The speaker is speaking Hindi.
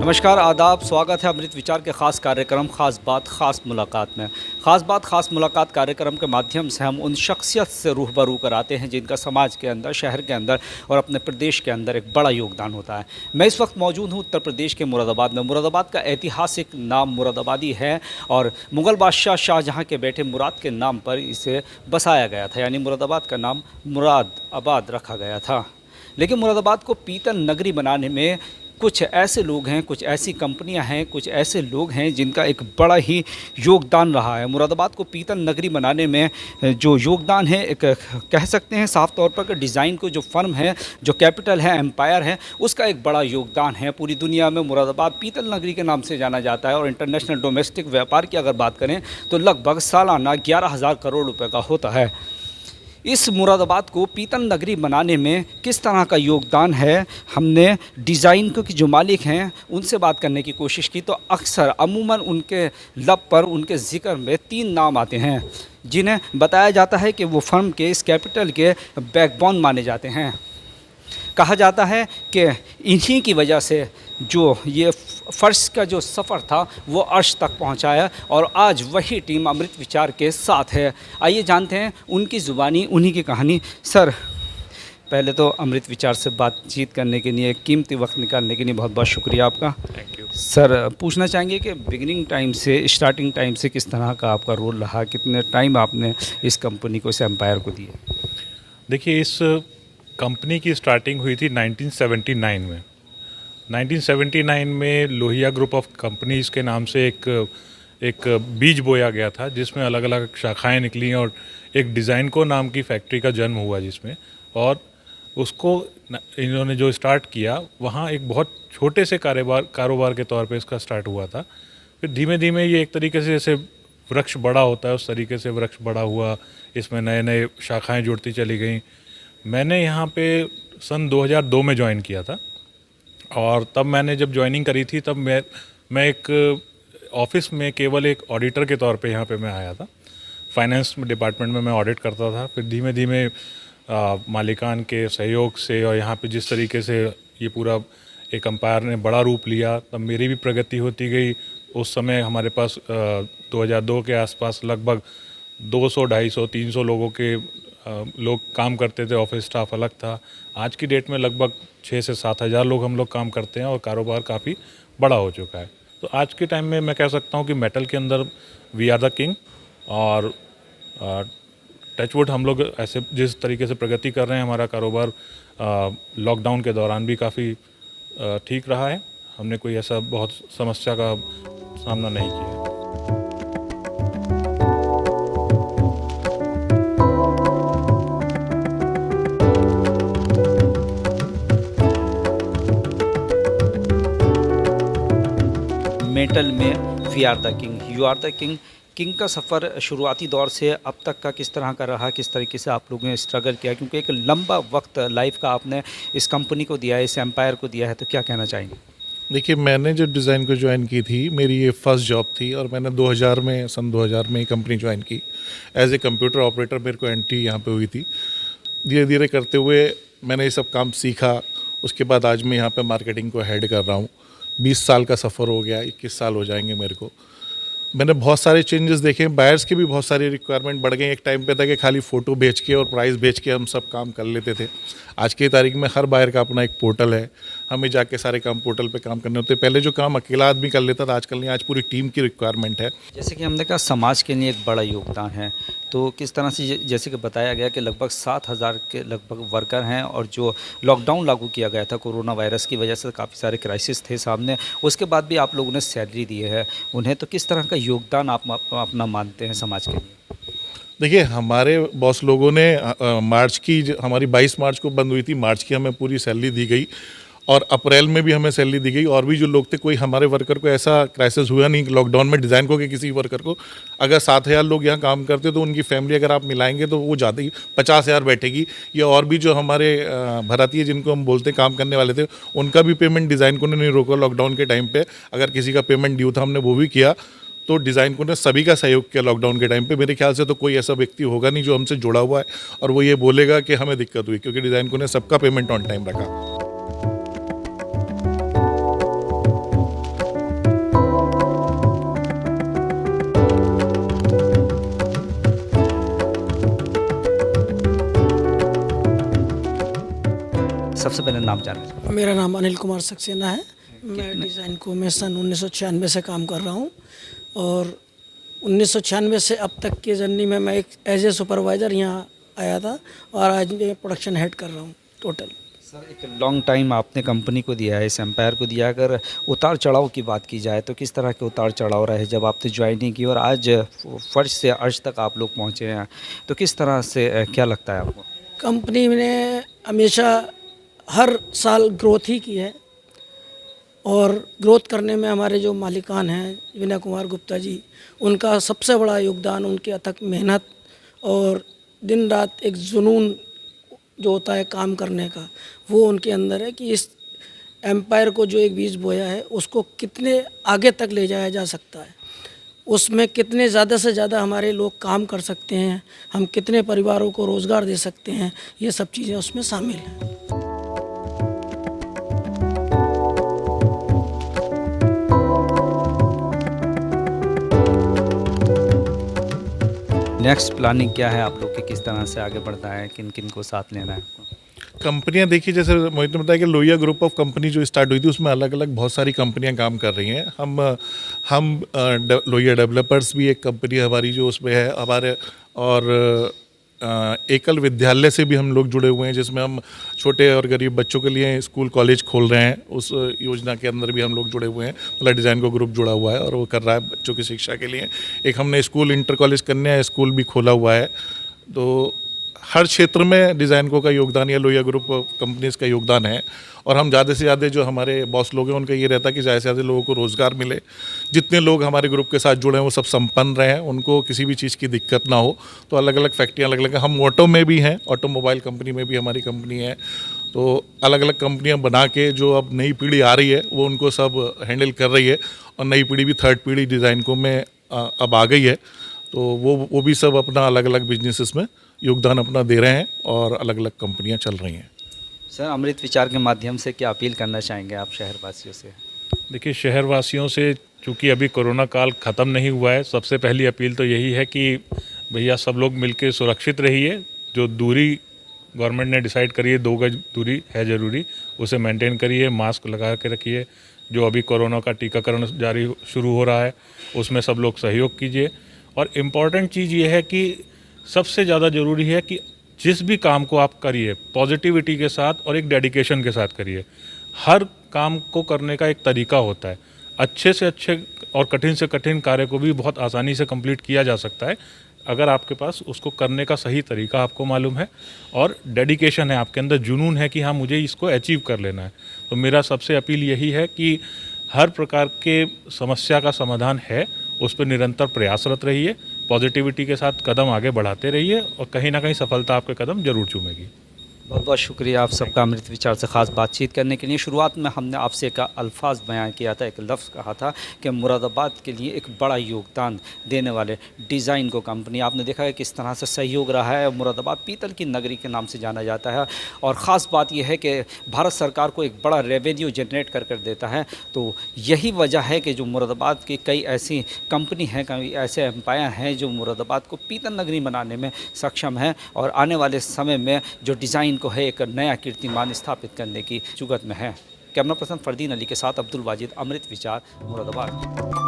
नमस्कार, आदाब, स्वागत है अमृत विचार के ख़ास कार्यक्रम ख़ास बात ख़ास मुलाकात में। ख़ास बात ख़ास मुलाकात कार्यक्रम के माध्यम से हम उन शख्सियत से रूबरू कराते हैं जिनका समाज के अंदर, शहर के अंदर और अपने प्रदेश के अंदर एक बड़ा योगदान होता है। मैं इस वक्त मौजूद हूँ उत्तर प्रदेश के मुरादाबाद में। मुरादाबाद का ऐतिहासिक नाम मुरादाबादी है और मुग़ल बादशाह शाहजहाँ के बेटे मुराद के नाम पर इसे बसाया गया था, यानी मुरादाबाद का नाम मुरादाबाद रखा गया था। लेकिन मुरादाबाद को पीतल नगरी बनाने में कुछ ऐसे लोग हैं, कुछ ऐसी कंपनियां हैं, कुछ ऐसे लोग हैं जिनका एक बड़ा ही योगदान रहा है। मुरादाबाद को पीतल नगरी बनाने में जो योगदान है, एक कह सकते हैं साफ तौर पर कि डिज़ाइन को जो फर्म है, जो कैपिटल है, एम्पायर है, उसका एक बड़ा योगदान है। पूरी दुनिया में मुरादाबाद पीतल नगरी के नाम से जाना जाता है और इंटरनेशनल डोमेस्टिक व्यापार की अगर बात करें तो लगभग सालाना 11,000 करोड़ रुपये का होता है। इस मुरादाबाद को पीतल नगरी बनाने में किस तरह का योगदान है, हमने डिज़ाइन के जो मालिक हैं उनसे बात करने की कोशिश की तो अक्सर अमूमन उनके लब पर, उनके ज़िक्र में 3 नाम आते हैं जिन्हें बताया जाता है कि वो फर्म के, इस कैपिटल के बैकबोन माने जाते हैं। कहा जाता है कि इन्हीं की वजह से जो ये फ़र्श का जो सफ़र था वो अर्श तक पहुंचाया और आज वही टीम अमृत विचार के साथ है। आइए जानते हैं उनकी ज़ुबानी, उन्हीं की कहानी। सर, पहले तो अमृत विचार से बातचीत करने के लिए, कीमती वक्त निकालने के लिए बहुत बहुत शुक्रिया आपका। थैंक यू सर, पूछना चाहेंगे कि बिगिनिंग टाइम से, स्टार्टिंग टाइम से किस तरह का आपका रोल रहा, कितने टाइम आपने इस कंपनी को, इस एम्पायर को दिए? देखिए, इस कंपनी की स्टार्टिंग हुई थी 1979 में। 1979 में लोहिया ग्रुप ऑफ कंपनीज़ के नाम से एक बीज बोया गया था जिसमें अलग अलग शाखाएं निकली और एक डिज़ाइनको नाम की फैक्ट्री का जन्म हुआ जिसमें, और उसको इन्होंने जो स्टार्ट किया वहाँ एक बहुत छोटे से कारोबार के तौर पे इसका स्टार्ट हुआ था। फिर धीमे धीमे ये एक तरीके से जैसे वृक्ष बड़ा होता है उस तरीके से वृक्ष बड़ा हुआ, इसमें नए नए शाखाएं जुड़ती चली गई। मैंने यहाँ पे सन 2002 में ज्वाइन किया था और तब मैंने जब ज्वाइनिंग करी थी तब मैं एक ऑफिस में केवल एक ऑडिटर के तौर पे यहाँ पे मैं आया था। फाइनेंस डिपार्टमेंट में मैं ऑडिट करता था। फिर धीमे धीमे मालिकान के सहयोग से और यहाँ पे जिस तरीके से ये पूरा एक एम्पायर ने बड़ा रूप लिया, तब मेरी भी प्रगति होती गई। उस समय हमारे पास 2002 के आसपास लगभग 200, 250, 300 लोगों के लोग काम करते थे, ऑफिस स्टाफ अलग था। आज की डेट में लगभग 6 से 7 हज़ार लोग हम लोग काम करते हैं और कारोबार काफ़ी बड़ा हो चुका है। तो आज के टाइम में मैं कह सकता हूँ कि मेटल के अंदर वी आर द किंग। और टचवुड हम लोग ऐसे जिस तरीके से प्रगति कर रहे हैं, हमारा कारोबार लॉकडाउन के दौरान भी काफ़ी ठीक रहा है। हमने कोई ऐसा बहुत समस्या का सामना नहीं किया है। मेटल में we are the king, you are the king. King का सफ़र शुरुआती दौर से अब तक का किस तरह का रहा, किस तरीके से आप लोगों ने स्ट्रगल किया, क्योंकि एक लंबा वक्त लाइफ का आपने इस कंपनी को दिया है, इस एम्पायर को दिया है, तो क्या कहना चाहेंगे? देखिए, मैंने जब डिज़ाइन को ज्वाइन की थी, मेरी ये फर्स्ट जॉब थी और मैंने सन 2000 में कंपनी ज्वाइन की। एज ए कंप्यूटर ऑपरेटर मेरे को एंट्री यहाँ पे हुई थी। धीरे धीरे करते हुए मैंने ये सब काम सीखा। उसके बाद आज मैं यहाँ पे मार्केटिंग को हेड कर रहा हूँ। 20 साल का सफ़र हो गया, 21 साल हो जाएंगे मेरे को। मैंने बहुत सारे चेंजेस देखे, बायर्स की भी बहुत सारी रिक्वायरमेंट बढ़ गई। एक टाइम पे था कि खाली फ़ोटो बेच के और प्राइस बेच के हम सब काम कर लेते थे। आज की तारीख में हर बायर का अपना एक पोर्टल है, हमें जाके सारे काम पोर्टल पे काम करने होते हैं। पहले जो काम अकेला आदमी कर लेता था, आजकल नहीं, आज पूरी टीम की रिक्वायरमेंट है। जैसे कि हमने कहा समाज के लिए एक बड़ा योगदान है, तो किस तरह से, जैसे कि बताया गया कि लगभग 7,000 के लगभग वर्कर हैं और जो लॉकडाउन लागू किया गया था कोरोना वायरस की वजह से, काफ़ी सारे क्राइसिस थे सामने, उसके बाद भी आप लोगों ने सैलरी दी है उन्हें, तो किस तरह का योगदान आप अपना मानते हैं समाज के लिए? देखिए, हमारे बॉस लोगों ने हमारी 22 मार्च को बंद हुई थी, मार्च की हमें पूरी सैलरी दी गई और अप्रैल में भी हमें सैलरी दी गई। और भी जो लोग थे, कोई हमारे वर्कर को ऐसा क्राइसिस हुआ नहीं लॉकडाउन में डिज़ाइन को कि किसी वर्कर को, अगर 7,000 लोग यहाँ काम करते तो उनकी फैमिली अगर आप मिलाएंगे तो वो ज़्यादा ही 50,000 बैठेगी। या और भी जो हमारे भराती जिनको हम बोलते काम करने वाले थे, उनका भी पेमेंट डिज़ाइन को नहीं रोका लॉकडाउन के टाइम पर। अगर किसी का पेमेंट ड्यू था, हमने वो भी किया। तो डिज़ाइन को ने सभी का सहयोग किया लॉकडाउन के टाइम पे। मेरे ख्याल से तो कोई ऐसा व्यक्ति होगा नहीं जो हमसे जुड़ा हुआ है और वो ये बोलेगा कि हमें दिक्कत हुई, क्योंकि डिज़ाइन को ने सबका पेमेंट ऑन टाइम रखा। पहले नाम जानना चाहूँगा। मेरा नाम अनिल कुमार सक्सेना है। मैं डिज़ाइन को मैं सन 1996 से काम कर रहा हूँ और 1996 से अब तक की जर्नी में मैं एक एज ए सुपरवाइज़र यहाँ आया था और आज मैं प्रोडक्शन हेड कर रहा हूँ टोटल। सर, एक लॉन्ग टाइम आपने कंपनी को दिया है, इस एम्पायर को दिया। अगर उतार चढ़ाव की बात की जाए तो किस तरह के उतार चढ़ाव रहे जब आपने ज्वाइनिंग की और आज फर्श से अर्श तक आप लोग पहुँचे हैं, तो किस तरह से क्या लगता है आपको? कंपनी ने हमेशा हर साल ग्रोथ ही की है और ग्रोथ करने में हमारे जो मालिकान हैं विनय कुमार गुप्ता जी, उनका सबसे बड़ा योगदान, उनकी अथक मेहनत और दिन रात एक जुनून जो होता है काम करने का, वो उनके अंदर है कि इस एम्पायर को जो एक बीज बोया है उसको कितने आगे तक ले जाया जा सकता है, उसमें कितने ज़्यादा से ज़्यादा हमारे लोग काम कर सकते हैं, हम कितने परिवारों को रोज़गार दे सकते हैं, ये सब चीज़ें उसमें शामिल हैं। नेक्स्ट प्लानिंग क्या है आप लोग की, किस तरह से आगे बढ़ना है, किन किन को साथ लेना है आपको? कंपनियां देखिए, जैसे मोहित ने बताया कि लोहिया ग्रुप ऑफ कंपनी जो स्टार्ट हुई थी उसमें अलग अलग बहुत सारी कंपनियां काम कर रही हैं। हम लोहिया डेवलपर्स भी एक कंपनी है हमारी जो उसमें है हमारे, और एकल विद्यालय से भी हम लोग जुड़े हुए हैं जिसमें हम छोटे और गरीब बच्चों के लिए स्कूल कॉलेज खोल रहे हैं। उस योजना के अंदर भी हम लोग जुड़े हुए हैं, मतलब डिज़ाइन को ग्रुप जुड़ा हुआ है और वो कर रहा है बच्चों की शिक्षा के लिए। एक हमने स्कूल इंटर कॉलेज कन्या स्कूल भी खोला हुआ है। तो हर क्षेत्र में डिज़ाइन को का योगदान या लोहिया ग्रुप कंपनीज का योगदान है और हम ज़्यादा से ज़्यादा जो हमारे बॉस लोग हैं उनका ये रहता है कि ज़्यादा से ज़्यादा लोगों को रोज़गार मिले। जितने लोग हमारे ग्रुप के साथ जुड़े हैं वो सब संपन्न रहे हैं, उनको किसी भी चीज़ की दिक्कत ना हो। तो अलग अलग फैक्ट्रियाँ अलग अलग, हम ऑटो में भी हैं, ऑटोमोबाइल कंपनी में भी हमारी कंपनी है। तो अलग अलग कंपनियाँ बना के जो अब नई पीढ़ी आ रही है वो उनको सब हैंडल कर रही है और नई पीढ़ी भी थर्ड पीढ़ी डिज़ाइन को में अब आ गई है। तो वो भी सब अपना अलग अलग बिजनेसेस में योगदान अपना दे रहे हैं और अलग अलग कंपनियां चल रही हैं। सर, अमृत विचार के माध्यम से क्या अपील करना चाहेंगे आप शहरवासियों से? देखिए, शहरवासियों से चूँकि अभी कोरोना काल ख़त्म नहीं हुआ है, सबसे पहली अपील तो यही है कि भैया सब लोग मिलकर सुरक्षित रहिए। जो दूरी गवर्नमेंट ने डिसाइड करी है 2 गज दूरी है ज़रूरी, उसे मेंटेन करिए, मास्क लगा के रखिए। जो अभी कोरोना का टीकाकरण जारी शुरू हो रहा है उसमें सब लोग सहयोग कीजिए। और इम्पॉर्टेंट चीज़ ये है कि सबसे ज़्यादा ज़रूरी है कि जिस भी काम को आप करिए पॉजिटिविटी के साथ और एक डेडिकेशन के साथ करिए। हर काम को करने का एक तरीका होता है। अच्छे से अच्छे और कठिन से कठिन कार्य को भी बहुत आसानी से कंप्लीट किया जा सकता है अगर आपके पास उसको करने का सही तरीका आपको मालूम है और डेडिकेशन है, आपके अंदर जुनून है कि हाँ मुझे इसको अचीव कर लेना है। तो मेरा सबसे अपील यही है कि हर प्रकार के समस्या का समाधान है, उस पर निरंतर प्रयासरत रहिए, पॉजिटिविटी के साथ कदम आगे बढ़ाते रहिए और कहीं ना कहीं सफलता आपके कदम जरूर चूमेगी। बहुत बहुत शुक्रिया आप सबका अमृत विचार से ख़ास बातचीत करने के लिए। शुरुआत में हमने आपसे एक अल्फाज बयान किया था, एक लफ्ज़ कहा था कि मुरादाबाद के लिए एक बड़ा योगदान देने वाले डिज़ाइन को कंपनी, आपने देखा है किस तरह से सहयोग रहा है। मुरादाबाद पीतल की नगरी के नाम से जाना जाता है और ख़ास बात यह है कि भारत सरकार को एक बड़ा रेवेन्यू जनरेट कर देता है। तो यही वजह है कि जो मुरादाबाद की कई ऐसी कंपनी हैं, कई ऐसे एम्पायर हैं जो मुरादाबाद को पीतल नगरी बनाने में सक्षम हैं और आने वाले समय में जो डिज़ाइन को है एक नया कीर्तिमान स्थापित करने की जुगत में है। कैमरा पर्सन फरदीन अली के साथ अब्दुल वाजिद, अमृत विचार, मुरादाबाद।